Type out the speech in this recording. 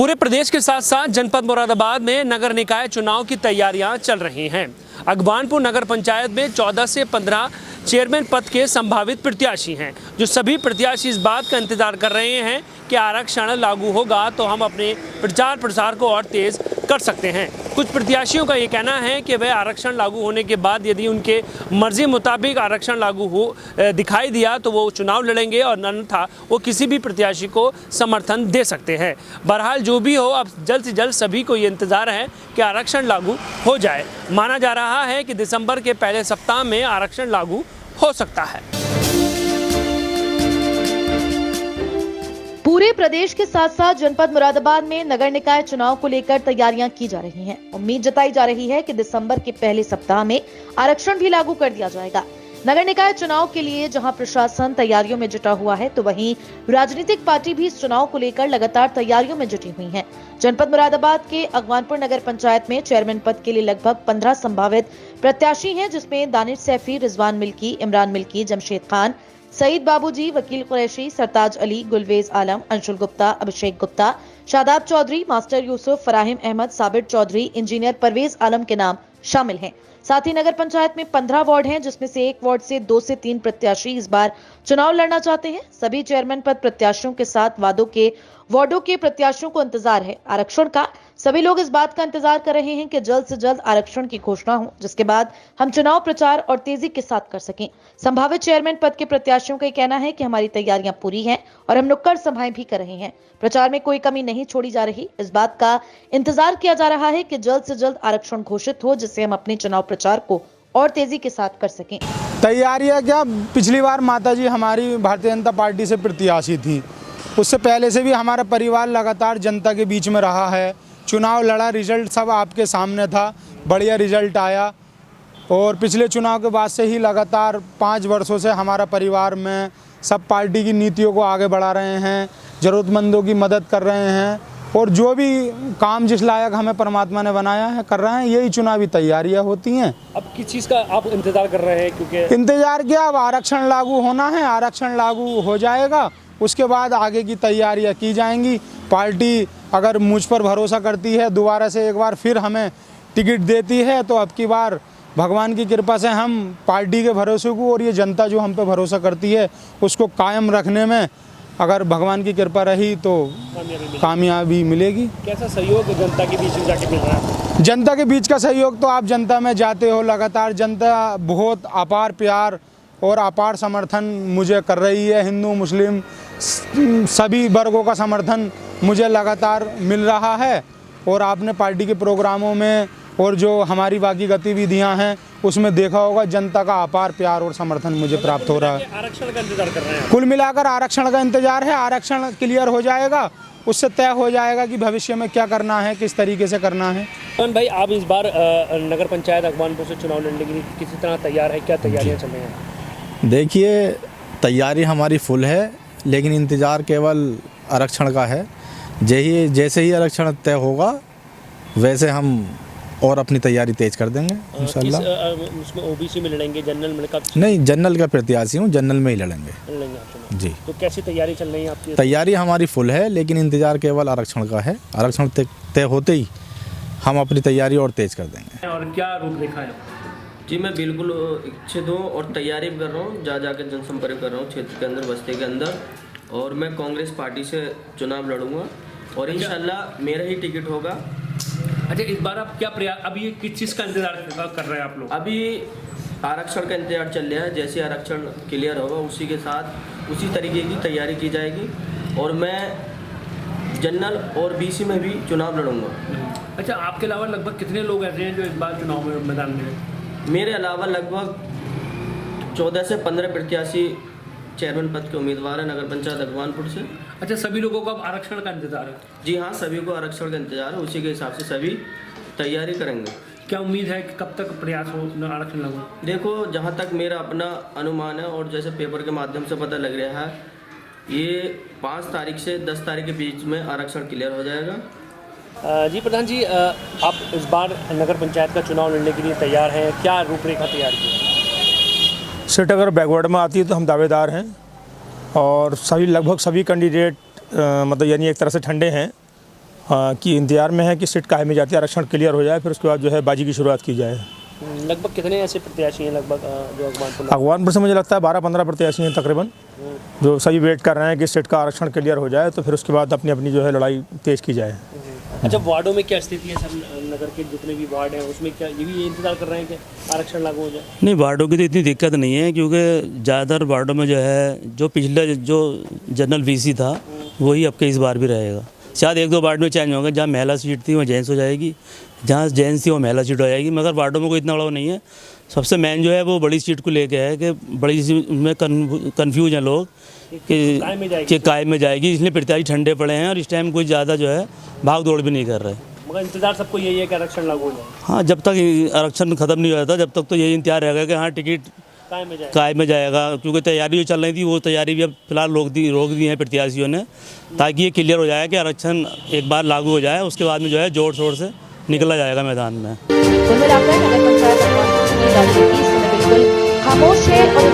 पूरे प्रदेश के साथ साथ जनपद मुरादाबाद में नगर निकाय चुनाव की तैयारियां चल रही हैं। अगवानपुर नगर पंचायत में 14 से 15 चेयरमैन पद के संभावित प्रत्याशी हैं, जो सभी प्रत्याशी इस बात का इंतजार कर रहे हैं कि आरक्षण लागू होगा तो हम अपने प्रचार प्रसार को और तेज कर सकते हैं। कुछ प्रत्याशियों का ये कहना है कि वह आरक्षण लागू होने के बाद यदि उनके मर्जी मुताबिक आरक्षण लागू हो दिखाई दिया तो वो चुनाव लड़ेंगे और अन्यथा वो किसी भी प्रत्याशी को समर्थन दे सकते हैं। बहरहाल जो भी हो, अब जल्द से जल्द सभी को ये इंतजार है कि आरक्षण लागू हो जाए। माना जा रहा है कि दिसंबर के पहले सप्ताह में आरक्षण लागू हो सकता है। पूरे प्रदेश के साथ साथ जनपद मुरादाबाद में नगर निकाय चुनाव को लेकर तैयारियां की जा रही हैं। उम्मीद जताई जा रही है कि दिसंबर के पहले सप्ताह में आरक्षण भी लागू कर दिया जाएगा। नगर निकाय चुनाव के लिए जहां प्रशासन तैयारियों में जुटा हुआ है, तो वहीं राजनीतिक पार्टी भी इस चुनाव को लेकर लगातार तैयारियों में जुटी हुई है। जनपद मुरादाबाद के अगवानपुर नगर पंचायत में चेयरमैन पद के लिए लगभग 15 संभावित प्रत्याशी हैं, जिसमें दानिश सैफी, रिजवान मिल्की, इमरान मिल्की, जमशेद खान, सईद बाबूजी, वकील कुरैशी, सरताज अली, गुलवेज आलम, अंशुल गुप्ता, अभिषेक गुप्ता, शादाब चौधरी, मास्टर यूसुफ, फराहिम अहमद, साबिर चौधरी, इंजीनियर परवेज आलम के नाम शामिल हैं। साथ ही नगर पंचायत में 15 वार्ड हैं, जिसमें से एक वार्ड से 2 से 3 प्रत्याशी इस बार चुनाव लड़ना चाहते हैं। सभी चेयरमैन पद प्रत्याशियों के साथ वार्डों के प्रत्याशियों को इंतजार है आरक्षण का। सभी लोग इस बात का इंतजार कर रहे हैं कि जल्द से जल्द आरक्षण की घोषणा हो, जिसके बाद हम चुनाव प्रचार और तेजी के साथ कर सकें। संभावित चेयरमैन पद के प्रत्याशियों का कहना है कि हमारी तैयारियां पूरी हैं और हम नुक्कड़ सभाएं भी कर रहे हैं। प्रचार में कोई कमी नहीं छोड़ी जा रही। इस बात का इंतजार किया जा रहा है कि जल्द से जल्द आरक्षण घोषित हो, जिससे हम अपने चुनाव प्रचार को और तेजी के साथ कर सकें। तैयारियां क्या, पिछली बार माताजी हमारी भारतीय जनता पार्टी से प्रत्याशी थी, उससे पहले से भी हमारा परिवार लगातार जनता के बीच में रहा है। चुनाव लड़ा, रिजल्ट सब आपके सामने था, बढ़िया रिजल्ट आया। और पिछले चुनाव के बाद से ही लगातार 5 वर्षों से हमारा परिवार में सब पार्टी की नीतियों को आगे बढ़ा रहे हैं, ज़रूरतमंदों की मदद कर रहे हैं और जो भी काम जिस लायक हमें परमात्मा ने बनाया है कर रहे हैं। यही चुनावी तैयारियां होती हैं। अब किस चीज़ का आप इंतजार कर रहे हैं? क्योंकि इंतजार क्या, अब आरक्षण लागू होना है, आरक्षण लागू हो जाएगा, उसके बाद आगे की तैयारियां की जाएंगी। पार्टी अगर मुझ पर भरोसा करती है, दोबारा से एक बार फिर हमें टिकट देती है, तो अब की बार भगवान की कृपा से हम पार्टी के भरोसे को और ये जनता जो हम पे भरोसा करती है उसको कायम रखने में अगर भगवान की कृपा रही तो कामयाबी मिलेगी। कैसा सहयोग जनता के बीच में जाके मिल रहा है? जनता के बीच का सहयोग तो आप जनता में जाते हो, लगातार जनता बहुत अपार प्यार और अपार समर्थन मुझे कर रही है। हिंदू मुस्लिम सभी वर्गों का समर्थन मुझे लगातार मिल रहा है। और आपने पार्टी के प्रोग्रामों में और जो हमारी बाकी गतिविधियां हैं उसमें देखा होगा, जनता का अपार प्यार और समर्थन मुझे प्राप्त हो रहा है। आरक्षण का इंतजार कर रहे हैं? कुल मिलाकर आरक्षण का इंतजार है। आरक्षण क्लियर हो जाएगा, उससे तय हो जाएगा कि भविष्य में क्या करना है, किस तरीके से करना है। भाई, आप इस बार नगर पंचायत अगवानपुर से चुनाव लड़ने के लिए किसी तरह तैयार है? क्या तैयारियां चल रही हैं? देखिए, तैयारी हमारी फुल है, लेकिन इंतज़ार केवल आरक्षण का है। जैसे ही आरक्षण तय होगा वैसे हम और अपनी तैयारी तेज कर देंगे इंशाल्लाह। उसमें ओबीसी में लड़ेंगे, जनरल में? नहीं, जनरल का प्रत्याशी हूँ, जनरल में ही लड़ेंगे जी। तो कैसी तैयारी चल रही है आपकी? तैयारी हमारी फुल है, लेकिन इंतज़ार केवल आरक्षण का है। आरक्षण तय होते ही हम अपनी तैयारी और तेज कर देंगे। और क्या रूपरेखा है? जी, मैं बिल्कुल इच्छित हूँ और तैयारी भी कर रहा हूँ, जाकर जनसंपर्क कर रहा हूँ क्षेत्र के अंदर, बस्ती के अंदर। और मैं कांग्रेस पार्टी से चुनाव लड़ूंगा और इंशाल्लाह मेरा ही टिकट होगा। अच्छा, इस बार आप क्या अभी किस चीज़ का इंतजार कर रहे हैं आप लोग? अभी आरक्षण का इंतजार चल रहा है। जैसे आरक्षण क्लियर होगा उसी के साथ उसी तरीके की तैयारी की जाएगी और मैं जनरल और बीसी में भी चुनाव लड़ूंगा। अच्छा, आपके अलावा लगभग कितने लोग ऐसे हैं जो इस बार चुनाव में मैदान में हैं? मेरे अलावा लगभग 14 से 15 प्रत्याशी चेयरमैन पद के उम्मीदवार हैं नगर पंचायत अगवानपुर से। अच्छा, सभी लोगों को अब आरक्षण का इंतजार है? जी हाँ, सभी को आरक्षण का इंतजार है, उसी के हिसाब से सभी तैयारी करेंगे। क्या उम्मीद है कि कब तक प्रयास हो आरक्षण लागू? देखो, जहाँ तक मेरा अपना अनुमान है और जैसे पेपर के माध्यम से पता लग रहा है, ये 5 तारीख से 10 तारीख के बीच में आरक्षण क्लियर हो जाएगा। जी प्रधान जी, आप इस बार नगर पंचायत का चुनाव लड़ने के लिए तैयार हैं, क्या रूपरेखा तैयार की है? सीट अगर बैकवर्ड में आती है तो हम दावेदार हैं और लगभग सभी कैंडिडेट मतलब यानी एक तरह से ठंडे हैं कि इंतजार में है कि सीट कायम में जाती है, आरक्षण क्लियर हो जाए, फिर उसके बाद जो है बाजी की शुरुआत की जाए। लगभग कितने ऐसे प्रत्याशी हैं लगभग जो अगवानपुर अगवानपुर से मुझे लगता है 12-15 प्रत्याशी हैं तकरीबन, जो सभी वेट कर रहे हैं कि सीट का आरक्षण क्लियर हो जाए, तो फिर उसके बाद अपनी अपनी जो है लड़ाई तेज की जाए। अच्छा, वार्डों में क्या स्थिति है सर? नगर के जितने भी वार्ड हैं उसमें क्या ये भी इंतजार कर रहे हैं कि आरक्षण लागू हो जाए? नहीं, वार्डों की तो इतनी दिक्कत नहीं है, क्योंकि ज़्यादातर वार्डों में जो है जो पिछला जो जनरल वीसी था वही अब के इस बार भी रहेगा। शायद 1-2 वार्ड में चेंज होंगे, जहाँ महिला सीट थी वहाँ जेंट्स हो जाएगी, जहाँ जेंट्स थी वो महिला सीट हो जाएगी, मगर वार्डों में कोई इतना बड़ा नहीं है। सबसे मेन जो है वो बड़ी सीट को लेके है कि बड़ी सीट में कन्फ्यूज हैं लोग कि कायम में जाएगी, इसलिए प्रत्याशी ठंडे पड़े हैं और इस टाइम कोई ज़्यादा जो है भाग दौड़ भी नहीं कर रहे। मगर इंतजार सबको यही है कि आरक्षण लागू हो जाए। हाँ, जब तक आरक्षण खत्म नहीं हो जाता जब तक तो यही इंतजार रहेगा कि हाँ टिकट कायम में जाएगा, क्योंकि तैयारी जो चल रही थी वो तैयारी भी अब फिलहाल रोक दी है प्रत्याशियों ने, ताकि ये क्लियर हो जाए कि आरक्षण एक बार लागू हो जाए, उसके बाद में जो है जोर शोर से निकला जाएगा मैदान में। कुल मिलाकर नगर पंचायत अगवानपुर की राजनीति इस समय बिल्कुल खामोश है और